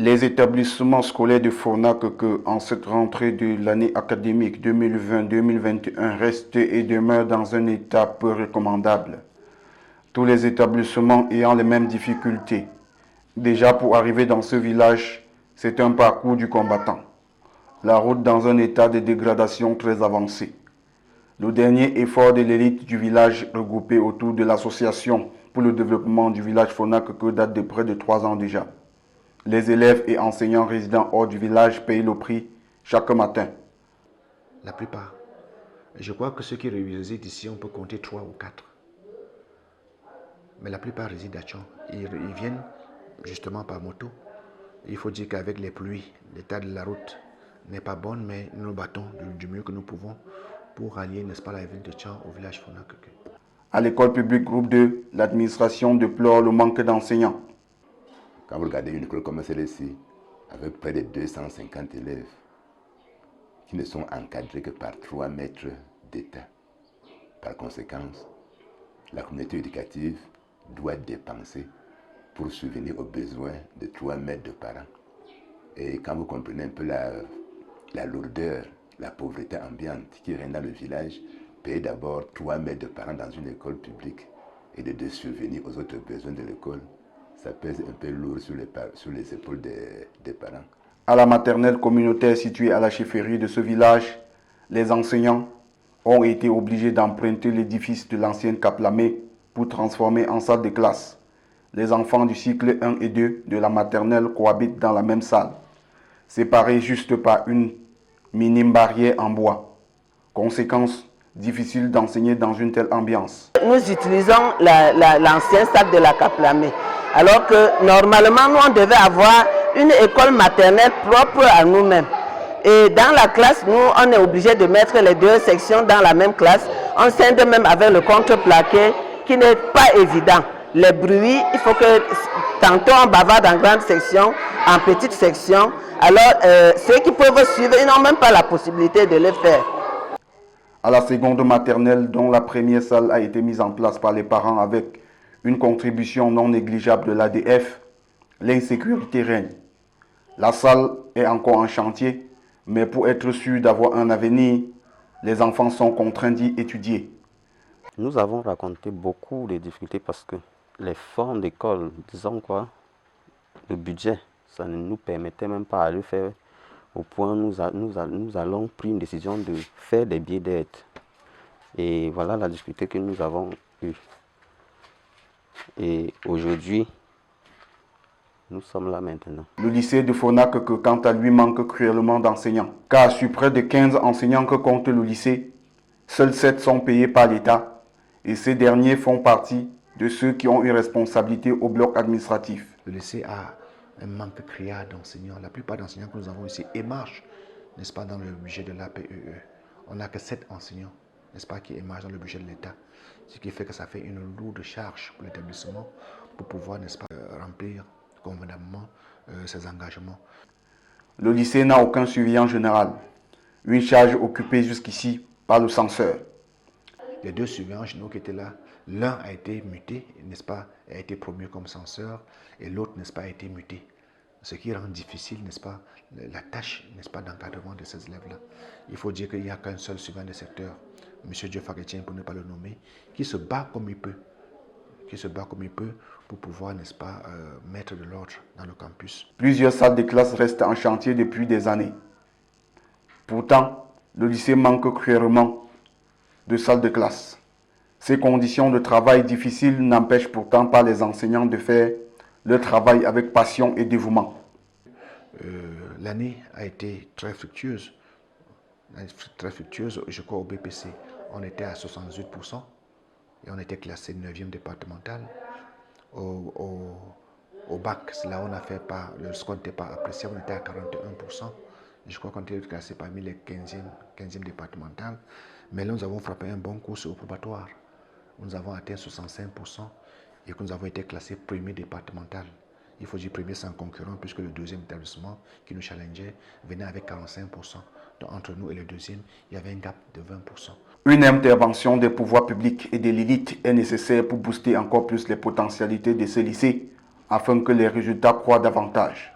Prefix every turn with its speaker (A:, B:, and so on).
A: Les établissements scolaires de Fonac en cette rentrée de l'année académique 2020-2021 restent et demeurent dans un état peu recommandable. Tous les établissements ayant les mêmes difficultés. Déjà pour arriver dans ce village, c'est un parcours du combattant. La route dans un état de dégradation très avancé. Le dernier effort de l'élite du village regroupé autour de l'association pour le développement du village Fonac date de près de 3 ans déjà. Les élèves et enseignants résidant hors du village payent le prix chaque matin.
B: La plupart. Je crois que ceux qui résident ici, on peut compter 3 ou 4. Mais la plupart résident à Tchon. Ils viennent justement par moto. Il faut dire qu'avec les pluies, l'état de la route n'est pas bon, mais nous nous battons du mieux que nous pouvons pour allier, n'est-ce pas, la ville de Tchon au village Fonac.
A: À l'école publique groupe 2, l'administration déplore le manque d'enseignants.
C: Quand vous regardez une école comme celle-ci, avec près de 250 élèves, qui ne sont encadrés que par 3 maîtres d'État. Par conséquent, la communauté éducative doit dépenser pour subvenir aux besoins de 3 maîtres de parents. Et quand vous comprenez un peu la lourdeur, la pauvreté ambiante qui règne dans le village, payer d'abord 3 maîtres de parents dans une école publique et de subvenir aux autres besoins de l'école, ça pèse un peu lourd sur les épaules des parents.
A: À la maternelle communautaire située à la chefferie de ce village, les enseignants ont été obligés d'emprunter l'édifice de l'ancienne Caplamé pour transformer en salle de classe. Les enfants du cycle 1 et 2 de la maternelle cohabitent dans la même salle, séparés juste par une minime barrière en bois. Conséquence, difficile d'enseigner dans une telle ambiance.
D: Nous utilisons l'ancienne salle de la Caplamé. Alors que normalement, nous, on devait avoir une école maternelle propre à nous-mêmes. Et dans la classe, nous, on est obligé de mettre les 2 sections dans la même classe. On scinde même avec le contreplaqué, qui n'est pas évident. Les bruits, il faut que tantôt on bavarde en grande section, en petite section. Alors, ceux qui peuvent suivre, ils n'ont même pas la possibilité de le faire.
A: À la seconde maternelle, dont la première salle a été mise en place par les parents avec une contribution non négligeable de l'ADF, l'insécurité règne. La salle est encore en chantier, mais pour être sûr d'avoir un avenir, les enfants sont contraints d'y étudier.
E: Nous avons raconté beaucoup de difficultés parce que les formes d'école, disons quoi, le budget, ça ne nous permettait même pas de le faire. Au point où nous allons prendre une décision de faire des billets d'aide. Et voilà la difficulté que nous avons eue. Et aujourd'hui, nous sommes là maintenant.
A: Le lycée de Fonac, quant à lui, manque cruellement d'enseignants. Car sur près de 15 enseignants que compte le lycée, seuls 7 sont payés par l'État. Et ces derniers font partie de ceux qui ont une responsabilité au bloc administratif.
B: Le lycée a un manque criard d'enseignants. La plupart des enseignants que nous avons ici émargent, n'est-ce pas, dans le budget de l'APEE. On n'a que 7 enseignants, n'est-ce pas, qui émargent dans le budget de l'État. Ce qui fait que ça fait une lourde charge pour l'établissement pour pouvoir, n'est-ce pas, remplir convenablement ses engagements.
A: Le lycée n'a aucun surveillant général. Une charge occupée jusqu'ici par le censeur.
B: Les 2 surveillants généraux qui étaient là, l'un a été muté, n'est-ce pas, a été promu comme censeur, et l'autre, n'est-ce pas, a été muté. Ce qui rend difficile, n'est-ce pas, la tâche, n'est-ce pas, d'encadrement de ces élèves-là. Il faut dire qu'il n'y a qu'un seul surveillant de secteur, M. Diofagetian, pour ne pas le nommer, qui se bat comme il peut. Pour pouvoir, n'est-ce pas, mettre de l'ordre dans le campus.
A: Plusieurs salles de classe restent en chantier depuis des années. Pourtant, le lycée manque cruellement de salles de classe. Ces conditions de travail difficiles n'empêchent pourtant pas les enseignants de faire leur travail avec passion et dévouement.
B: L'année a été très fructueuse. Je crois au BPC, on était à 68% et on était classé 9e départemental. Au bac, là on a fait pas, le score n'était pas apprécié, on était à 41%. Je crois qu'on était classé parmi les 15e départemental. Mais là, nous avons frappé un bon coup au probatoire. Nous avons atteint 65% et que nous avons été classés premier départemental. Il faut dire premier sans concurrent puisque le 2e établissement qui nous challengeait venait avec 45%. Donc entre nous et le 2e, il y avait un gap de 20%.
A: Une intervention des pouvoirs publics et de l'élite est nécessaire pour booster encore plus les potentialités de ces lycées afin que les résultats croient davantage.